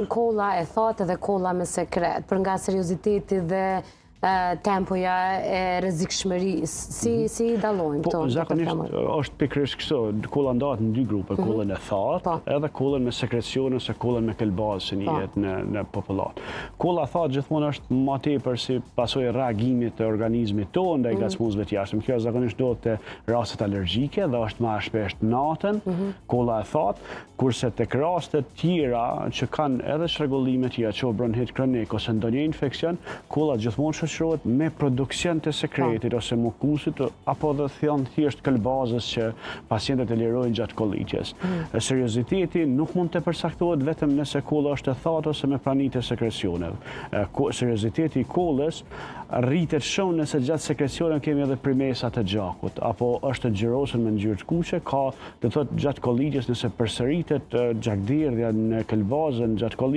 Kolla e thatë dhe kolla me sekret, për nga serioziteti dhe tempoja e rrezikshmërisë. Si i dallojmë këto? Zakonisht është pikërisht kështu, kolla ndahet në dy grupe, kollën e thatë edhe kollën me sekrecione ose kollën me kelbazë që njihet në popullat. Kolla e thatë gjithmonë është më tepër si pasojë reagimit të organizmit tonë ndaj ngacmuesve të jashtëm. Kjo zakonisht ndodhet te rastet alergjike dhe është më shpesh natën, kolla e thatë, kurse tek rastet tjera që kanë edhe çrregullime tjera, që bronhit kronik ose ndonjë infekcion, kolla gjithmonë shoqërohet me produksion të sekretit ose mukusit apo dhe thjesht këlbazës që pacientët e lirojnë gjatë kollitjes. Serioziteti nuk mund të përcaktohet vetëm nëse kolla është e thatë ose me pranitë e sekrecioneve. Serioziteti i kollës rritet shumë nëse gjatë sekrecioneve kemi edhe primesa të gjakut apo është e xhirosur me ngjyrë të kuqe, ka do thotë gjatë kollitjes nëse përsëritet gjakderdhja në këlbazën gjatë kollitjes